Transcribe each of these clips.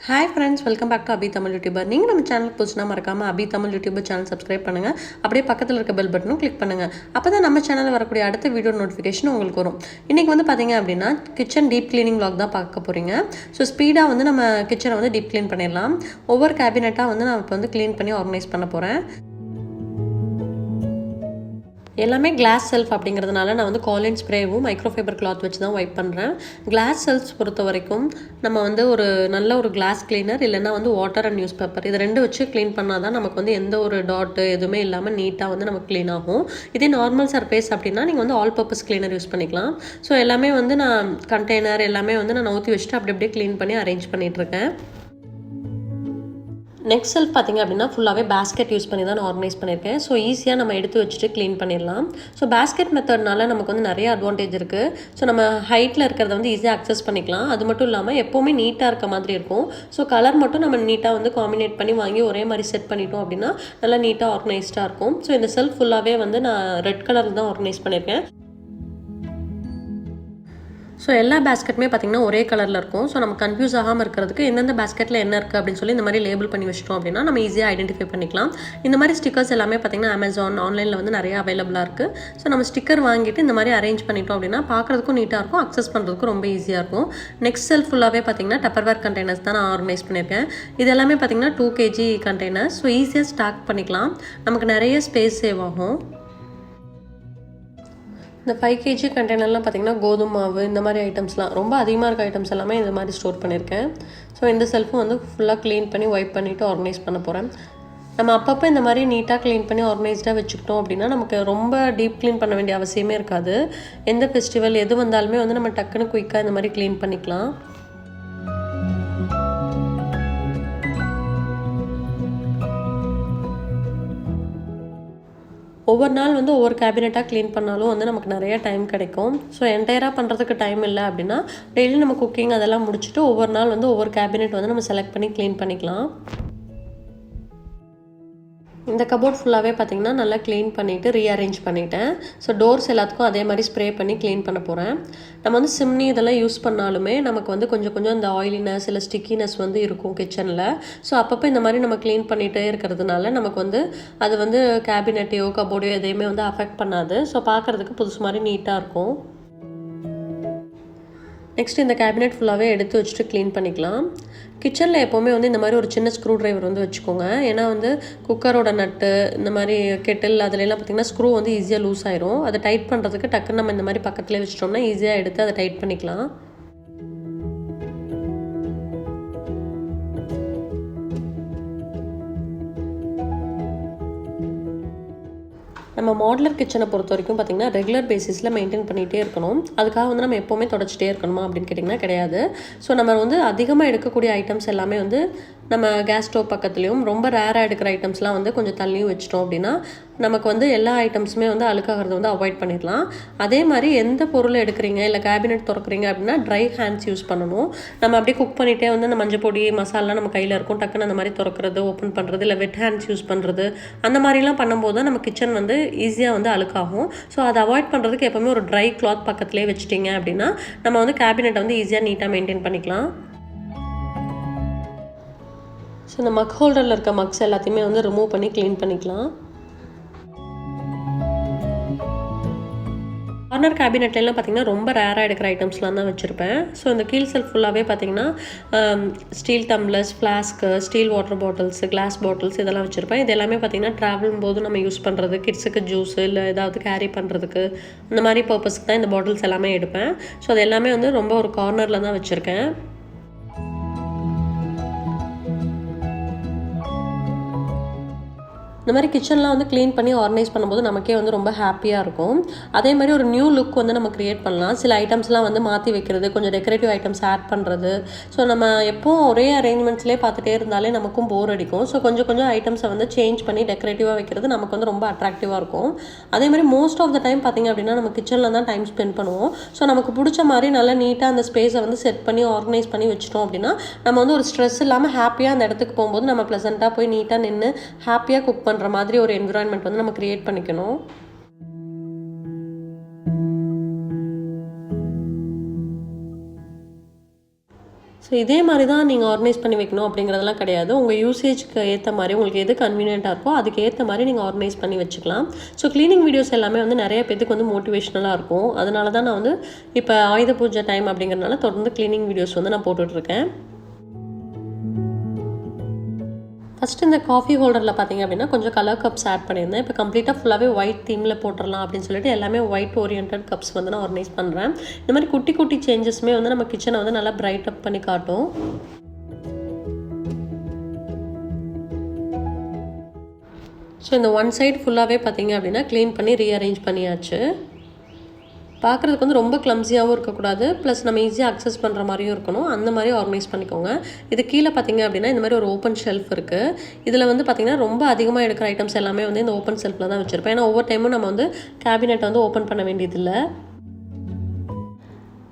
Hi friends, welcome back to abitamilyoutuber. நீங்கள் நம்ம சேனலுக்கு புதுசுனா மறக்காம abitamilyoutuber சேனல் சப்ஸ்கிரைப் பண்ணுங்க. அப்படியே பக்கத்துல இருக்க பெல் பட்டனும் கிளிக் பண்ணுங்க. அப்பதான் நம்ம சேனல்ல வரக்கூடிய அடுத்த வீடியோ நோட்டிஃபிகேஷன் உங்களுக்கு வரும். இன்னைக்கு வந்து பாத்தீங்க அப்படினா கிச்சன் டீப் கிளீனிங் vlog தான் பார்க்க போறீங்க. சோ ஸ்பீடா வந்து நம்ம கிச்சனை வந்து டீப் க்ளீன் பண்ணிரலாம். ஒவ்வொரு கேபினெட்டா வந்து நான் இப்ப வந்து க்ளீன் பண்ணி ஆர்கனைஸ் பண்ண போறேன். எல்லாமே கிளாஸ் செல்ஃப் அப்படிங்கிறதுனால நான் வந்து காலின் ஸ்ப்ரேவும் மைக்ரோஃபைபர் கிளாத் வச்சு தான் வைப் பண்ணுறேன். கிளாஸ் செல்ஃப்ஸ் பொறுத்த வரைக்கும் நம்ம வந்து ஒரு நல்ல ஒரு கிளாஸ் கிளீனர் இல்லைன்னா வந்து வாட்டர் அண்ட் நியூஸ் பேப்பர் இது ரெண்டு வச்சு க்ளீன் பண்ணால் தான் நமக்கு வந்து எந்த ஒரு டாட்டு எதுவுமே இல்லாமல் நீட்டாக வந்து நமக்கு க்ளீன் ஆகும். இதே நார்மல் சர்ஃபேஸ் அப்படின்னா நீங்கள் வந்து ஆல் பர்பஸ் கிளீனர் யூஸ் பண்ணிக்கலாம். ஸோ எல்லாமே வந்து நான் கண்டெய்னர் எல்லாமே வந்து நான் ஊற்றி வச்சுட்டு அப்படி அப்படியே க்ளீன் பண்ணி அரேஞ்ச் பண்ணிகிட்ருக்கேன். நெக்ஸ்ட் செல்ஃப் பார்த்திங்க அப்படின்னா ஃபுல்லாகவே பேஸ்கெட் யூஸ் பண்ணி தான் நான் ஆர்கனைஸ் பண்ணியிருக்கேன். ஸோ ஈஸியாக நம்ம எடுத்து வச்சுட்டு க்ளீன் பண்ணிடலாம். ஸோ பேஸ்கெட் மெத்தட்னால நமக்கு வந்து நிறைய அட்வான்டேஜ் இருக்குது. ஸோ நம்ம ஹைட்டில் இருக்கிறத வந்து ஈஸியாக அக்சஸ் பண்ணிக்கலாம். அது மட்டும் இல்லாமல் எப்போவுமே நீட்டாக இருக்க மாதிரி இருக்கும். ஸோ கலர் மட்டும் நம்ம நீட்டாக வந்து காம்பினேட் பண்ணி வாங்கி ஒரே மாதிரி செட் பண்ணிட்டோம் அப்படின்னா நல்லா நீட்டாக ஆர்கனைஸ்டாக இருக்கும். ஸோ இந்த செல்ஃப் ஃபுல்லாகவே வந்து நான் ரெட் கலரில் தான் ஆர்கனைஸ் பண்ணியிருக்கேன். ஸோ எல்லா பேஸ்கெட்டுமே பார்த்திங்கன்னா ஒரே கலரில் இருக்கும். ஸோ நம்ம கன்ஃபியூஸ் ஆகாமல் இருக்கிறதுக்கு எந்தெந்த பேஸ்கெட்டில் என்ன இருக்குது அப்படின்னு சொல்லி இந்த மாதிரி லேபிள் பண்ணி வச்சிட்டோம் அப்படின்னா நம்ம ஈஸியாக ஐடென்டிஃபை பண்ணிக்கலாம். இந்த மாதிரி ஸ்டிக்கர்ஸ் எல்லாமே பார்த்திங்கன்னா அமேசான் ஆன்லைனில் வந்து நிறைய அவைலபிளாக இருக்குது. ஸோ நம்ம ஸ்டிக்கர் வாங்கிட்டு இந்த மாதிரி அரேஞ்ச் பண்ணிட்டோம் அப்படின்னா பார்க்குறதுக்கும் நீட்டாக இருக்கும், அக்சஸ் பண்ணுறதுக்கும் ரொம்ப ஈஸியாக இருக்கும். நெக்ஸ்ட் செல்ஃப் ஃபுல்லாகவே பார்த்திங்கன்னா டப்பர்வேர் கண்டெய்னர்ஸ் தான் நான் ஆர்கனைஸ் பண்ணியிருக்கேன். இது எல்லாமே பார்த்திங்கன்னா 2 kg கண்டெய்னர்ஸ். ஸோ ஈஸியாக ஸ்டாக் பண்ணிக்கலாம், நமக்கு நிறைய ஸ்பேஸ் சேவ் ஆகும். இந்த 5 kg கண்டெய்னர்லாம் பார்த்திங்கன்னா கோதுமை மாவு இந்த மாதிரி ஐட்டம்ஸ்லாம் ரொம்ப அதிகமாக இருக்க ஐட்டம்ஸ் எல்லாமே இந்த மாதிரி ஸ்டோர் பண்ணியிருக்கேன். ஸோ இந்த செல்ஃபும் வந்து ஃபுல்லாக க்ளீன் பண்ணி வைப் பண்ணிவிட்டு ஆர்கனைஸ் பண்ண போகிறேன். நம்ம அப்பப்போ இந்த மாதிரி நீட்டாக க்ளீன் பண்ணி ஆர்கனைஸ்டாக வச்சுக்கிட்டோம் அப்படின்னா நமக்கு ரொம்ப டீப் க்ளீன் பண்ண வேண்டிய அவசியமே இருக்காது. எந்த ஃபெஸ்டிவல் எது வந்தாலுமே வந்து நம்ம டக்குன்னு குயிக்காக இந்த மாதிரி க்ளீன் பண்ணிக்கலாம். ஒவ்வொரு நாள் வந்து ஒவ்வொரு கேபினெட்டாக க்ளீன் பண்ணாலும் வந்து நமக்கு நிறைய டைம் கிடைக்கும். ஸோ என்டையராக பண்ணுறதுக்கு டைம் இல்லை அப்படின்னா டெய்லி நம்ம குக்கிங் அதெல்லாம் முடிச்சுட்டு ஒவ்வொரு நாள் வந்து ஒவ்வொரு கேபினெட் வந்து நம்ம செலக்ட் பண்ணி க்ளீன் பண்ணிக்கலாம். இந்த கபோர்ட் ஃபுல்லாகவே பார்த்திங்கன்னா நல்லா க்ளீன் பண்ணிவிட்டு ரீஅரேஞ்ச் பண்ணிட்டேன். ஸோ டோர்ஸ் எல்லாத்துக்கும் அதே மாதிரி ஸ்ப்ரே பண்ணி க்ளீன் பண்ண போகிறேன். நம்ம வந்து சிம்னி இதெல்லாம் யூஸ் பண்ணாலுமே நமக்கு வந்து கொஞ்சம் கொஞ்சம் இந்த ஆயிலினஸ் இல்லை ஸ்டிக்கினஸ் வந்து இருக்கும் கிச்சனில். ஸோ அப்பப்போ இந்த மாதிரி நம்ம க்ளீன் பண்ணிகிட்டே இருக்கிறதுனால நமக்கு வந்து அது வந்து கேபினெட்டையோ கபோர்டையோ எதையுமே வந்து அஃபெக்ட் பண்ணாது. ஸோ பார்க்குறதுக்கு புதுசு மாதிரி நீட்டாக இருக்கும். நெக்ஸ்ட் இந்த கேபினெட் ஃபுல்லாகவே எடுத்து வச்சுட்டு க்ளீன் பண்ணிக்கலாம். கிச்சனில் எப்போவுமே வந்து இந்த மாதிரி ஒரு சின்ன ஸ்க்ரூ ட்ரைவர் வந்து வச்சுக்கோங்க. ஏன்னா வந்து குக்கரோட நட்டு இந்த மாதிரி கெட்டில் அதுலலாம் பார்த்திங்கன்னா ஸ்க்ரூ வந்து ஈஸியாக லூஸ் ஆயிரும். அதை டைட் பண்ணுறதுக்கு டக்குன்னு நம்ம இந்த மாதிரி பக்கத்துலேயே வச்சிட்டோம்னா ஈஸியாக எடுத்து அதை டைட் பண்ணிக்கலாம். நம்ம மாடுலர் கிச்சனை பொறுத்த வரைக்கும் பார்த்திங்கன்னா ரெகுலர் பேசிஸில் மெயின்டைன் பண்ணிகிட்டே இருக்கணும். அதுக்காக வந்து நம்ம எப்போவுமே தொடச்சிட்டே இருக்கணுமா அப்படின்னு கேட்டிங்கன்னா கிடையாது. ஸோ நம்ம வந்து அதிகமாக எடுக்கக்கூடிய ஐட்டம்ஸ் எல்லாமே வந்து நம்ம கேஸ் ஸ்டவ் பக்கத்துலேயும் ரொம்ப ரேராக எடுக்கிற ஐட்டம்ஸ்லாம் வந்து கொஞ்சம் தள்ளியும் வச்சிட்டோம் அப்படின்னா நமக்கு வந்து எல்லா ஐட்டம்ஸுமே வந்து அழுக்காகிறத வந்து அவாய்ட் பண்ணிடலாம். அதே மாதிரி எந்த பொருள் எடுக்கிறீங்க இல்லை கேபினெட் திறக்கிறீங்க அப்படின்னா ட்ரை ஹேண்ட்ஸ் யூஸ் பண்ணணும். நம்ம அப்படியே குக் பண்ணிகிட்டே வந்து இந்த மஞ்சள் பொடி மசாலாம் நம்ம கையில் இருக்கும், டக்குன்னு அந்த மாதிரி திறக்கிறது ஓப்பன் பண்ணுறது இல்லை வெட் ஹேண்ட்ஸ் யூஸ் பண்ணுறது அந்த மாதிரிலாம் பண்ணும்போது தான் நம்ம கிச்சன் வந்து ஈஸியாக வந்து அழுக்காகும். ஸோ அதை அவாய்ட் பண்ணுறதுக்கு எப்போவுமே ஒரு ட்ரை கிளாத் பக்கத்துலேயே வச்சுட்டிங்க அப்படின்னா நம்ம வந்து கேபினெட்டை வந்து ஈஸியாக நீட்டாக மெயின்டைன் பண்ணிக்கலாம். ஸோ இந்த மக் ஹோல்டரில் இருக்க மக்ஸ் எல்லாத்தையுமே வந்து ரிமூவ் பண்ணி க்ளீன் பண்ணிக்கலாம். கார்னர் கேபினெட்லாம் பார்த்திங்கன்னா ரொம்ப ரேராக எடுக்கிற ஐட்டம்ஸ்லாம் தான் வச்சுருப்பேன். ஸோ இந்த கீழ் செல்ஃப் ஃபுல்லாகவே பார்த்திங்கன்னா steel tumblers, flask, steel water bottles, glass bottles இதெல்லாம் வச்சுருப்பேன். இது எல்லாமே பார்த்திங்கன்னா ட்ராவலும் போது நம்ம யூஸ் பண்ணுறது, கிட்ஸுக்கு ஜூஸு இல்லை ஏதாவது கேரி பண்ணுறதுக்கு அந்த மாதிரி பர்பஸ்க்கு தான் இந்த பாட்டில்ஸ் எல்லாமே எடுப்பேன். ஸோ அது எல்லாமே வந்து ரொம்ப ஒரு கார்னரில் தான் வச்சுருக்கேன். இந்த மாதிரி கிச்சன்லாம் வந்து க்ளீன் பண்ணி ஆர்கனைஸ் பண்ணும்போது நமக்கே வந்து ரொம்ப ஹாப்பியாக இருக்கும். அதே மாதிரி ஒரு நியூ லுக் வந்து நம்ம க்ரியேட் பண்ணலாம். சில ஐட்டம்ஸ்லாம் வந்து மாற்றி வைக்கிறது, கொஞ்சம் டெக்கரேட்டிவ் ஐட்டம்ஸ் ஆட் பண்ணுறது. ஸோ நம்ம எப்போவும் ஒரே அரேஞ்ச்மெண்ட்ஸ்லேயே பார்த்துட்டே இருந்தாலே நமக்கும் போர் அடிக்கும். ஸோ கொஞ்சம் கொஞ்சம் ஐட்டம்ஸை வந்து சேஞ்ச் பண்ணி டெக்கரேட்டிவாக வைக்கிறது நமக்கு வந்து ரொம்ப அட்ராக்டிவாக இருக்கும். அதே மாதிரி மோஸ்ட் ஆஃப் த டைம் பார்த்திங்க அப்படின்னா நம்ம கிச்சனில் தான் டைம் ஸ்பெண்ட் பண்ணுவோம். ஸோ நமக்கு பிடிச்ச மாதிரி நல்லா நீட்டாக அந்த ஸ்பேஸை வந்து செட் பண்ணி ஆர்கனைஸ் பண்ணி வச்சிட்டோம் அப்படின்னா நம்ம வந்து ஒரு ஸ்ட்ரெஸ் இல்லாமல் ஹாப்பியாக அந்த இடத்துக்கு போகும்போது நம்ம ப்ளசண்ட்டாக போய் நீட்டாக நின்று ஹாப்பியாக குக் பண்ணுற மாதிரி ஒரு என்விரான்மெண்ட் வந்து நம்ம கிரியேட் பண்ணிக்கணும். ஸோ இதே மாதிரி தான் நீங்கள் ஆர்கனைஸ் பண்ணி வைக்கணும் அப்படிங்கிறதெல்லாம் கிடையாது. உங்கள் யூசேஜ்க்கு ஏற்ற மாதிரி உங்களுக்கு எது கன்வீனியண்ட்டாக இருக்கோ அதுக்கு ஏற்ற மாதிரி நீங்கள் ஆர்கனைஸ் பண்ணி வச்சுக்கலாம். ஸோ க்ளீனிங் வீடியோஸ் எல்லாமே வந்து நிறைய பேத்துக்கு வந்து மோட்டிவேஷ்னலாக இருக்கும். அதனால தான் நான் வந்து இப்போ ஆயுத பூஜை டைம் அப்படிங்கிறதுனால தொடர்ந்து க்ளீனிங் வீடியோஸ் வந்து நான் போட்டுட்ருக்கேன். ஃபஸ்ட்டு இந்த காஃபி ஹோல்டரில் பார்த்திங்க அப்படின்னா கொஞ்சம் கலர் கப்ஸ் ஆட் பண்ணியிருந்தேன். இப்போ கம்ப்ளீட்டாக ஃபுல்லாகவே ஒயிட் தீமில் போட்டுடலாம் அப்படின்னு சொல்லிட்டு எல்லாமே ஒயிட் ஓரியன்ட் கப்ஸ் வந்து நான் ஆர்கனைஸ் பண்ணுறேன். இந்த மாதிரி குட்டி குட்டி சேஞ்சஸுமே வந்து நம்ம கிச்சனை வந்து நல்லா பிரைட் அப் பண்ணி காட்டும். ஸோ இந்த ஒன் சைடு ஃபுல்லாகவே பார்த்திங்க அப்படின்னா க்ளீன் பண்ணி ரீஅரேஞ்ச் பண்ணியாச்சு. பார்க்குறதுக்கு வந்து ரொம்ப கிளம்ஸியாகவும் இருக்கக்கூடாது, ப்ளஸ் நம்ம ஈஸியாக அக்சஸ் பண்ணுற மாதிரியும் இருக்கணும். அந்த மாதிரி ஆர்கனைஸ் பண்ணிக்கோங்க. இது கீழே பார்த்திங்க அப்படின்னா இந்த மாதிரி ஒரு ஓப்பன் ஷெல்ஃப் இருக்குது. இதில் வந்து பார்த்திங்கன்னா ரொம்ப அதிகமாக எடுக்கிற ஐட்டம்ஸ் எல்லாமே வந்து இந்த ஓப்பன் ஷெல்ஃபில் தான் வச்சுருப்பேன். ஏன்னா ஒவ்வொரு டைமும் நம்ம வந்து கேபினெட்டை வந்து ஓப்பன் பண்ண வேண்டியதில்லை.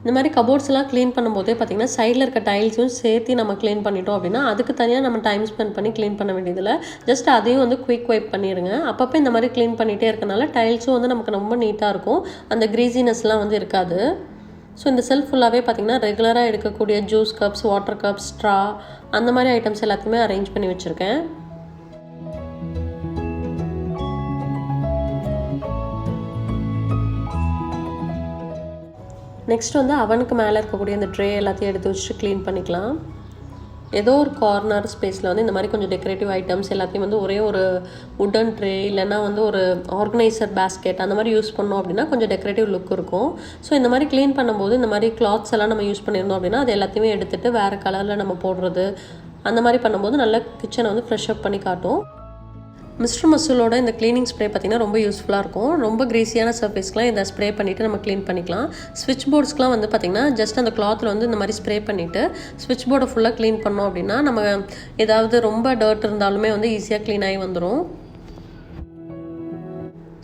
இந்த மாதிரி கபோர்ட்ஸ்லாம் க்ளீன் பண்ணும்போதே பார்த்திங்கன்னா சைடில் இருக்க டைல்ஸும் சேர்த்து நம்ம க்ளீன் பண்ணிட்டோம் அப்படின்னா அதுக்கு தனியாக நம்ம டைம் ஸ்பெண்ட் பண்ணி க்ளீன் பண்ண வேண்டியதில்லை. ஜஸ்ட் அதையும் வந்து குயிக் வைப் பண்ணிடுங்க. அப்பப்போ இந்த மாதிரி க்ளீன் பண்ணிகிட்டே இருக்கனால டைல்ஸும் வந்து நமக்கு ரொம்ப நீட்டாக இருக்கும். அந்த க்ரீஸினஸ்லாம் வந்து இருக்காது. ஸோ இந்த செல்ஃப் ஃபுல்லாகவே பார்த்திங்கன்னா ரெகுலராக எடுக்கக்கூடிய juice cups, water cups, straw அந்த மாதிரி ஐட்டம்ஸ் எல்லாத்தையுமே அரேஞ்ச் பண்ணி வச்சுருக்கேன். நெக்ஸ்ட் வந்து அவனுக்கு மேலே இருக்கக்கூடிய இந்த ட்ரே எல்லாத்தையும் எடுத்து வச்சுட்டு க்ளீன் பண்ணிக்கலாம். ஏதோ ஒரு கார்னர் ஸ்பேஸில் வந்து இந்த மாதிரி கொஞ்சம் டெக்கரேட்டிவ் ஐட்டம்ஸ் எல்லாத்தையும் வந்து ஒரே ஒரு வுடன் ட்ரே இல்லைன்னா வந்து ஒரு ஆர்கனைசர் பேஸ்கெட் அந்த மாதிரி யூஸ் பண்ணோம் அப்படின்னா கொஞ்சம் டெக்கரேட்டிவ் லுக் இருக்கும். ஸோ இந்த மாதிரி க்ளீன் பண்ணும்போது இந்த மாதிரி கிளாத்ஸ் எல்லாம் நம்ம யூஸ் பண்ணியிருந்தோம் அப்படின்னா அது எல்லாத்தையுமே எடுத்துகிட்டு வேறு கலரில் நம்ம போடுறது அந்த மாதிரி பண்ணும்போது நல்லா கிச்சனை வந்து ஃப்ரெஷ் அப் பண்ணி காட்டும். மிஸ்டர் மசூலோட இந்த க்ளீனிங் ஸ்ப்ரே பார்த்திங்கன்னா ரொம்ப யூஸ்ஃபுல்லாக இருக்கும். ரொம்ப கிரீஸியான சர்ஃபேஸ்க்குலாம் இதை ஸ்ப்ரே பண்ணிவிட்டு நம்ம க்ளீன் பண்ணிக்கலாம். ஸ்விட்ச் போர்ட்ஸ்க்குலாம் வந்து பார்த்திங்கன்னா ஜஸ்ட் அந்த கிளாத்தில் வந்து இந்த மாதிரி ஸ்ப்ரே பண்ணிவிட்டு ஸ்விட்ச் போர்டை ஃபுல்லாக க்ளீன் பண்ணோம் அப்படின்னா நம்ம ஏதாவது ரொம்ப டர்ட் இருந்தாலுமே வந்து ஈஸியாக க்ளீன் ஆகி வந்துடும்.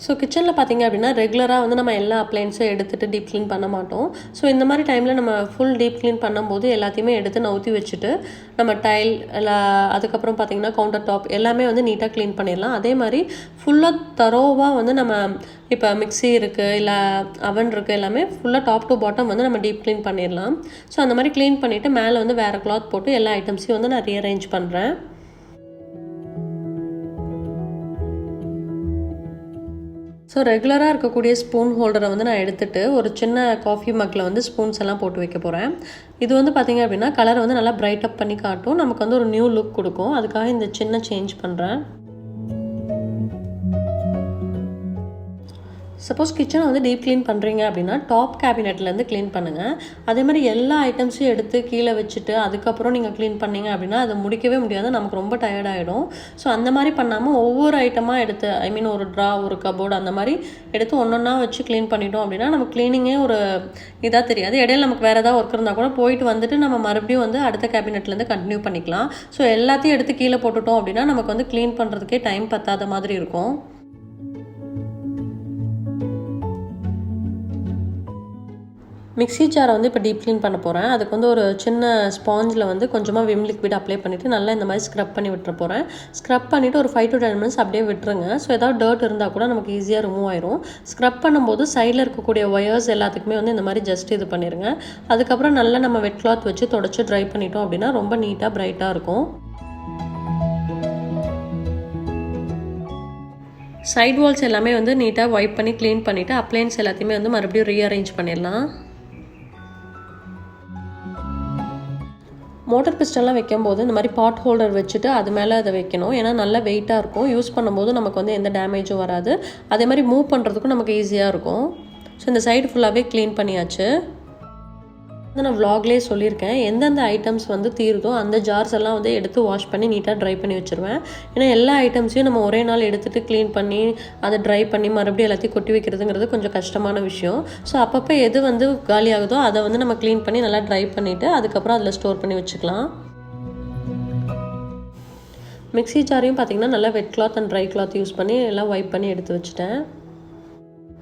ஸோ கிச்சனில் பார்த்திங்க அப்படின்னா ரெகுலராக வந்து நம்ம எல்லா அப்ளைன்ஸும் எடுத்துகிட்டு டீப் க்ளீன் பண்ண மாட்டோம். ஸோ இந்த மாதிரி டைமில் நம்ம ஃபுல் டீப் க்ளீன் பண்ணும்போது எல்லாத்தையுமே எடுத்து நவுத்தி வச்சுட்டு நம்ம டைல் அதுக்கப்புறம் பார்த்திங்கன்னா கவுண்டர் டாப் எல்லாமே வந்து நீட்டாக க்ளீன் பண்ணிடலாம். அதே மாதிரி ஃபுல்லாக தரோவாக வந்து நம்ம இப்போ மிக்ஸி இருக்குது இல்லை அவன் இருக்குது எல்லாமே ஃபுல்லாக டாப் டு பாட்டம் வந்து நம்ம டீப் க்ளீன் பண்ணிடலாம். ஸோ அந்த மாதிரி க்ளீன் பண்ணிவிட்டு மேலே வந்து வேறு கிளாத் போட்டு எல்லா ஐட்டம்ஸையும் வந்து நான் ரீஅரேஞ்ச் பண்ணுறேன். ஸோ ரெகுலராக இருக்கக்கூடிய ஸ்பூன் ஹோல்டரை வந்து நான் எடுத்துகிட்டு ஒரு சின்ன காஃபி மக்கில் வந்து ஸ்பூன்ஸ் எல்லாம் போட்டு வைக்க போகிறேன். இது வந்து பார்த்திங்க அப்படின்னா கலரை வந்து நல்லா பிரைட் அப் பண்ணி காட்டும், நமக்கு வந்து ஒரு நியூ லுக் கொடுக்கும். அதுக்காக இந்த சின்ன சேஞ்ச் பண்ணுறேன். சப்போஸ் கிச்சனை வந்து டீப் க்ளீன் பண்ணுறீங்க அப்படின்னா டாப் கேபினெட்லேருந்து க்ளீன் பண்ணுங்கள். அதே மாதிரி எல்லா ஐட்டம்ஸையும் எடுத்து கீழே வச்சுட்டு அதுக்கப்புறம் நீங்கள் க்ளீன் பண்ணிங்க அப்படின்னா அதை முடிக்கவே முடியாது, நமக்கு ரொம்ப டயர்டாகிடும். ஸோ அந்த மாதிரி பண்ணாமல் ஒவ்வொரு ஐட்டமாக எடுத்து ஒரு ட்ரா ஒரு கபோர்டு அந்த மாதிரி எடுத்து ஒன்றொன்னா வச்சு க்ளீன் பண்ணிட்டோம் அப்படின்னா நம்ம க்ளீனிங்கே ஒரு இதாக தெரியாது. இடையில நமக்கு வேறு ஏதாவது ஒர்க் இருந்தால் கூட போயிட்டு வந்துட்டு நம்ம மறுபடியும் வந்து அடுத்த கேபினெட்லேருந்து கண்டினியூ பண்ணிக்கலாம். ஸோ எல்லாத்தையும் எடுத்து கீழே போட்டுட்டோம் அப்படின்னா நமக்கு வந்து க்ளீன் பண்ணுறதுக்கே டைம் பத்தாத மாதிரி இருக்கும். மிக்ஸி ஜாரை வந்து இப்போ டீப் க்ளீன் பண்ண போகிறேன். அதுக்கு வந்து ஒரு சின்ன ஸ்பாஞ்சில் வந்து கொஞ்சமாக விம் லிக்விட் அப்ளை பண்ணிவிட்டு நல்லா இந்த மாதிரி ஸ்க்ரப் பண்ணி விட்டுற போகிறேன். ஸ்க்ரப் பண்ணிவிட்டு ஒரு 5 to 10 minutes அப்படியே விட்டுருங்க. ஸோ ஏதாவது டர்ட் இருந்தால் கூட நமக்கு ஈஸியாக ரிமூவ் ஆயிரும். ஸ்க்ரப் பண்ணும்போது சைடில் இருக்கக்கூடிய ஒயர்ஸ் எல்லாத்துக்குமே வந்து இந்த மாதிரி ஜஸ்ட் இது பண்ணிடுங்க. அதுக்கப்புறம் நல்லா நம்ம வெட் கிளாத் வச்சு தொடச்சி ட்ரை பண்ணிட்டோம் அப்படின்னா ரொம்ப நீட்டாக பிரைட்டாக இருக்கும். சைட் வால்ஸ் எல்லாமே வந்து நீட்டாக வைப் பண்ணி க்ளீன் பண்ணிவிட்டு அப்ளையன்ஸ் எல்லாத்தையுமே வந்து மறுபடியும் ரீஅரேஞ்ச் பண்ணிடலாம். மோட்டர் பிஸ்டன்லாம் வைக்கும்போது இந்த மாதிரி பாட் ஹோல்டர் வச்சுட்டு அது மேலே அதை வைக்கணும். ஏன்னா நல்லா வெயிட்டாக இருக்கும். யூஸ் பண்ணும்போது நமக்கு வந்து எந்த டேமேஜும் வராது. அதே மாதிரி மூவ் பண்ணுறதுக்கும் நமக்கு ஈஸியாக இருக்கும். ஸோ இந்த சைடு ஃபுல்லாகவே க்ளீன் பண்ணியாச்சு. நான் vlogலேயே சொல்லியிருக்கேன், எந்தெந்த ஐட்டம்ஸ் வந்து தீருதோ அந்த ஜார்ஸ் எல்லாம் வந்து எடுத்து வாஷ் பண்ணி நீட்டாக ட்ரை பண்ணி வச்சுருவேன். ஏன்னா எல்லா ஐட்டம்ஸையும் நம்ம ஒரே நாள் எடுத்துகிட்டு க்ளீன் பண்ணி அதை ட்ரை பண்ணி மறுபடியும் எல்லாத்தையும் கொட்டி வைக்கிறதுங்கிறது கொஞ்சம் கஷ்டமான விஷயம். ஸோ அப்பப்போ எது வந்து காலி ஆகுதோ அதை வந்து நம்ம க்ளீன் பண்ணி நல்லா ட்ரை பண்ணிவிட்டு அதுக்கப்புறம் அதில் ஸ்டோர் பண்ணி வச்சுக்கலாம். மிக்ஸி ஜாரையும் பார்த்திங்கன்னா நல்லா வெட் cloth and try cloth use பண்ணி எல்லாம் வைப் பண்ணி எடுத்து வச்சுட்டேன்.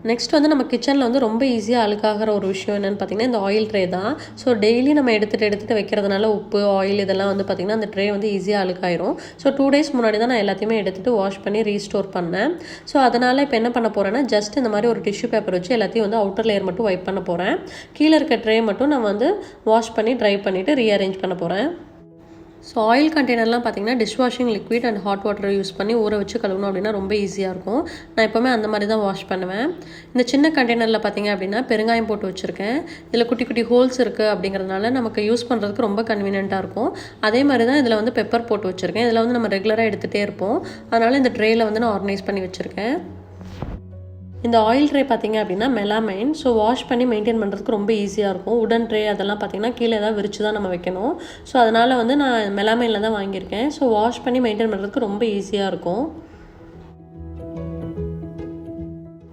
நெக்ஸ்ட் வந்து நம்ம கிச்சனில் வந்து ரொம்ப ஈஸியாக அழுக்காகிற ஒரு விஷயம் என்னென்னு பார்த்திங்கன்னா இந்த ஆயில் ட்ரே தான். ஸோ டெய்லி நம்ம எடுத்துகிட்டு வைக்கிறதுனால உப்பு ஆயில் இதெல்லாம் வந்து பார்த்திங்கன்னா அந்த ட்ரே வந்து ஈஸியாக அழுக்காயிரும். ஸோ 2 days முன்னாடி தான் நான் எல்லாத்தையுமே எடுத்துகிட்டு வாஷ் பண்ணி ரீஸ்டோர் பண்ணேன். ஸோ அதனால் இப்போ என்ன பண்ண போகிறேன்னா ஜஸ்ட் இந்த மாதிரி ஒரு டிஷ்யூ பேப்பர் வச்சு எல்லாத்தையும் வந்து அவுட்டர் லேயர் மட்டும் வைப் பண்ண போகிறேன். கீழே இருக்க ட்ரே மட்டும் நான் வந்து வாஷ் பண்ணி ட்ரை பண்ணிவிட்டு ரீஅரேஞ்ச் பண்ண போகிறேன். ஸோ ஆயில் கண்டெய்னர்லாம் பார்த்திங்கன்னா dishwashing liquid and hot water use பண்ணி ஊற வச்சு கழுவணும் அப்படின்னா ரொம்ப ஈஸியாக இருக்கும். நான் எப்போவுமே அந்த மாதிரி தான் வாஷ் பண்ணுவேன். இந்த சின்ன கண்டெய்னரில் பார்த்திங்க அப்படின்னா பெருங்காயம் போட்டு வச்சுருக்கேன். இதில் குட்டி குட்டி ஹோல்ஸ் இருக்குது அப்படிங்கிறதுனால நமக்கு யூஸ் பண்ணுறதுக்கு ரொம்ப கன்வீனியண்ட்டாக இருக்கும். அதே மாதிரி தான் இதில் வந்து பெப்பர் போட்டு வச்சுருக்கேன். இதில் வந்து நம்ம ரெகுலராக எடுத்துகிட்டே இருப்போம். அதனால் இந்த ட்ரேயில் வந்து நான் ஆர்கனைஸ் பண்ணி வச்சுருக்கேன். இந்த ஆயில் ட்ரே பார்த்திங்க அப்படின்னா மெலாமைன். ஸோ வாஷ் பண்ணி மெயின்டைன் பண்ணுறதுக்கு ரொம்ப ஈஸியாக இருக்கும். உடன் ட்ரே அதெல்லாம் பார்த்திங்கன்னா கீழே ஏதாவது விரிச்சு தான் நம்ம வைக்கணும். ஸோ அதனால் வந்து நான் மெலாமைனில் தான் வாங்கியிருக்கேன். ஸோ வாஷ் பண்ணி மெயின்டைன் பண்ணுறதுக்கு ரொம்ப ஈஸியாக இருக்கும்.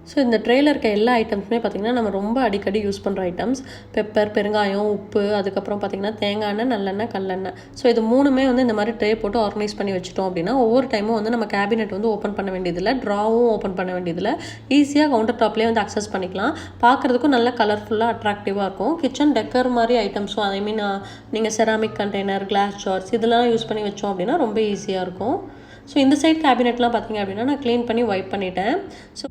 ஸோ இந்த ட்ரேயில் இருக்க எல்லா ஐட்டம்ஸுமே பார்த்திங்கன்னா நம்ம ரொம்ப அடிக்கடி யூஸ் பண்ணுற ஐட்டம்ஸ். பெப்பர், பெருங்காயம், உப்பு, அதுக்கப்புறம் பார்த்திங்கன்னா தேங்காய் எண்ணெய், நல்லெண்ணெய், கல்லெண்ணெய். ஸோ இது 3மே வந்து இந்த மாதிரி ட்ரே போட்டு ஆர்கனைஸ் பண்ணி வச்சுட்டோம் அப்படின்னா ஒவ்வொரு டைமும் வந்து நம்ம கேபினெட் வந்து ஓப்பன் பண்ண வேண்டியதில்லை, ட்ராவும் ஓப்பன் பண்ண வேண்டியதில்லை. ஈஸியாக கவுண்டர் டாப்லேயே வந்து அக்சஸ் பண்ணிக்கலாம். பார்க்குறதுக்கும் நல்லா கலர்ஃபுல்லாக அட்ராக்டிவாக இருக்கும். கிச்சன் டெக்கர் மாதிரி ஐட்டம்ஸும் ஐ மீன் நீங்கள் செராமிக் கண்டெய்னர், கிளாஸ் ஜார்ஸ் இதெல்லாம் யூஸ் பண்ணி வச்சோம் அப்படின்னா ரொம்ப ஈஸியாக இருக்கும். ஸோ இந்த சைட் கேபினெட்லாம் பார்த்திங்க அப்படின்னா நான் க்ளீன் பண்ணி வைப் பண்ணிட்டேன். ஸோ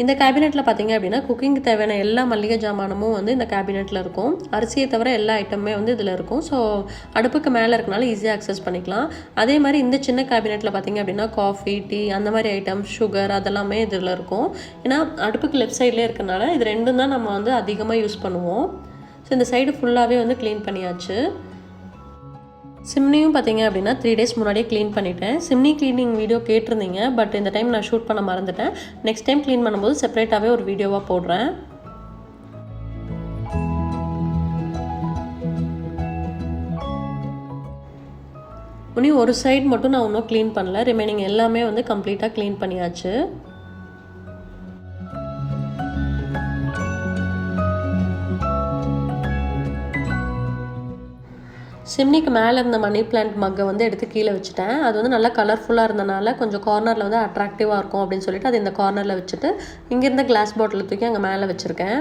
இந்த கேபினெட்டில் பார்த்திங்க அப்படின்னா குக்கிங்க்கு தேவையான எல்லா மளிகை ஜாமானமும் வந்து இந்த கேபினெட்டில் இருக்கும். அரிசியை தவிர எல்லா ஐட்டமுமே வந்து இதில் இருக்கும். ஸோ அடுப்புக்கு மேலே இருக்கனால ஈஸியாக அக்சஸ் பண்ணிக்கலாம். அதே மாதிரி இந்த சின்ன கேபினெட்டில் பார்த்திங்க அப்படின்னா காஃபி, டீ அந்த மாதிரி ஐட்டம்ஸ், சுகர் அதெல்லாமே இதில் இருக்கும். ஏன்னா அடுப்புக்கு லெஃப்ட் சைட்லேயே இருக்கனால இது ரெண்டும் தான் நம்ம வந்து அதிகமாக யூஸ் பண்ணுவோம். ஸோ இந்த சைடு ஃபுல்லாகவே வந்து க்ளீன் பண்ணியாச்சு. சிம்னியும் பார்த்திங்க அப்படின்னா 3 days முன்னாடியே க்ளீன் பண்ணிட்டேன். சிம்னி க்ளீனிங் வீடியோ கேட்டிருந்தீங்க, பட் இந்த டைம் நான் ஷூட் பண்ண மறந்துட்டேன். நெக்ஸ்ட் டைம் க்ளீன் பண்ணும்போது செப்பரேட்டாகவே ஒரு வீடியோவாக போடுறேன். இன்னும் ஒரு சைடு மட்டும் நான் இன்னும் க்ளீன் பண்ணல. ரிமைனிங் எல்லாமே வந்து கம்ப்ளீட்டாக க்ளீன் பண்ணியாச்சு. சிம்னிக்கு மேலே இருந்த மணி பிளான்ட் மக்கை வந்து எடுத்து கீழே வச்சுட்டேன். அது வந்து நல்லா கலர்ஃபுல்லாக இருந்தனால கொஞ்சம் கார்னரில் வந்து அட்ராக்டிவாக இருக்கும் அப்படின்னு சொல்லிட்டு அது இந்த கார்னரில் வச்சுட்டு இங்கேருந்த கிளாஸ் பாட்டில் தூக்கி அங்கே மேலே வச்சுருக்கேன்.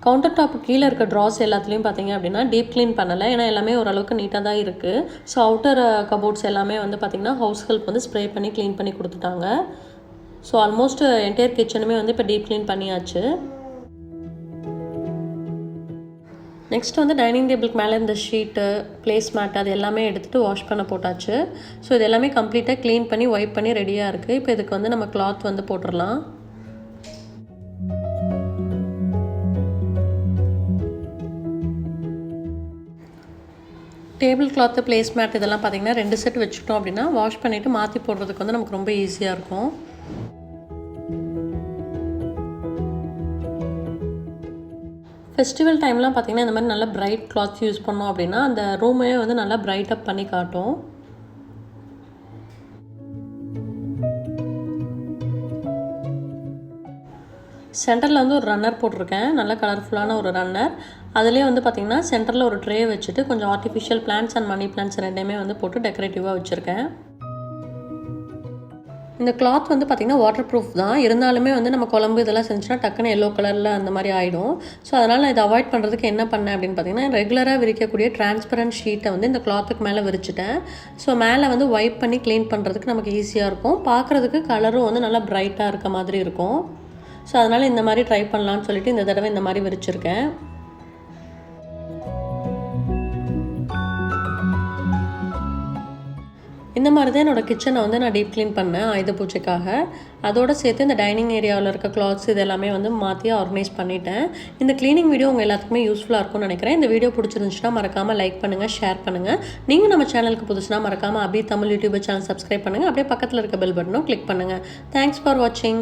கவுண்டர் டாப்பு கீழே இருக்க ட்ராஸ் எல்லாத்துலேயும் பார்த்திங்க அப்படின்னா டீப் க்ளீன் பண்ணலை. ஏன்னா எல்லாமே ஓரளவுக்கு நீட்டாக தான் இருக்குது. ஸோ அவுட்டர் கபோர்ட்ஸ் எல்லாமே வந்து பார்த்திங்கன்னா ஹவுஸ் ஹெல்ப் வந்து ஸ்ப்ரே பண்ணி க்ளீன் பண்ணி கொடுத்துட்டாங்க. ஸோ ஆல்மோஸ்ட் என்டையர் கிச்சனுமே வந்து இப்போ டீப் க்ளீன் பண்ணியாச்சு. நெக்ஸ்ட் வந்து டைனிங் டேபிளுக்கு மேலே இந்த ஷீட்டு, பிளேஸ் மேட் அது எல்லாமே எடுத்துகிட்டு வாஷ் பண்ண போட்டாச்சு. ஸோ இது எல்லாமே கம்ப்ளீட்டாக க்ளீன் பண்ணி வைப் பண்ணி ரெடியாக இருக்குது. இப்போ இதுக்கு வந்து நம்ம கிளாத் வந்து போட்டுடலாம். டேபிள் கிளாத்து, பிளேஸ் மேட் இதெல்லாம் பார்த்திங்கன்னா 2 செட் வச்சுட்டோம் அப்படின்னா வாஷ் பண்ணிவிட்டு மாற்றி போடுறதுக்கு வந்து நமக்கு ரொம்ப ஈஸியாக இருக்கும். ஃபெஸ்டிவல் டைம்லாம் பார்த்திங்கன்னா இந்த மாதிரி நல்லா பிரைட் கிளாத்ஸ் யூஸ் பண்ணோம் அப்படின்னா அந்த ரூமே வந்து நல்லா பிரைட் அப் பண்ணி காட்டும். சென்டரில் வந்து ஒரு ரன்னர் போட்டிருக்கேன், நல்ல கலர்ஃபுல்லான ஒரு ரன்னர். அதுலேயே வந்து பார்த்திங்கன்னா சென்டரில் ஒரு ட்ரே வச்சுட்டு கொஞ்சம் artificial plants and money plants ரெண்டையுமே வந்து போட்டு டெக்கரேட்டிவாக வச்சுருக்கேன். இந்த கிளாத் வந்து பார்த்திங்கன்னா வாட்டர் ப்ரூஃப் தான், இருந்தாலுமே வந்து நம்ம குழம்பு இதெல்லாம் செஞ்சுன்னா டக்குன்னு எல்லோ கலரில் அந்த மாதிரி ஆகிடும். ஸோ அதனால் நான் இதை அவாய்ட் பண்ணுறதுக்கு என்ன பண்ணேன் அப்படின்னு பார்த்திங்கன்னா ரெகுலராக விரிக்கக்கூடிய டிரான்ஸ்பரண்ட் ஷீட்டை வந்து இந்த கிளாத்துக்கு மேலே விரிச்சிட்டேன். ஸோ மேலே வந்து வைப் பண்ணி க்ளீன் பண்ணுறதுக்கு நமக்கு ஈஸியாக இருக்கும். பார்க்குறதுக்கு கலரும் வந்து நல்லா ப்ரைட்டாக இருக்க மாதிரி இருக்கும். ஸோ அதனால் இந்த மாதிரி ட்ரை பண்ணலான்னு சொல்லிட்டு இந்த தடவை இந்த மாதிரி விரிச்சிருக்கேன். இந்த மாதிரி தான் என்னோடய கிச்சனை வந்து நான் டீப் க்ளீன் பண்ணேன் ஆயுத பூஜைக்காக. அதோடு சேர்த்து இந்த டைனிங் ஏரியாவில் இருக்க கிளாத்ஸ் இது எல்லாமே வந்து மாற்றி ஆர்கனைஸ் பண்ணிட்டேன். இந்த க்ளீனிங் வீடியோ உங்கள் எல்லாத்துக்குமே யூஸ்ஃபுல்லாக இருக்கும்னு நினைக்கிறேன். இந்த வீடியோ பிடிச்சிருந்துச்சுன்னா மறக்காமல் லைக் பண்ணுங்கள், ஷேர் பண்ணுங்கள். நீங்கள் நம்ம சேனலுக்கு புதுசுனா மறக்காமல் தமிழ் யூடியூபர் சேனல் சப்ஸ்கிரைப் பண்ணுங்கள். அப்படியே பக்கத்தில் இருக்க பெல் பட்டனும் கிளிக் பண்ணுங்கள். தேங்க்ஸ் ஃபார் வாட்சிங்.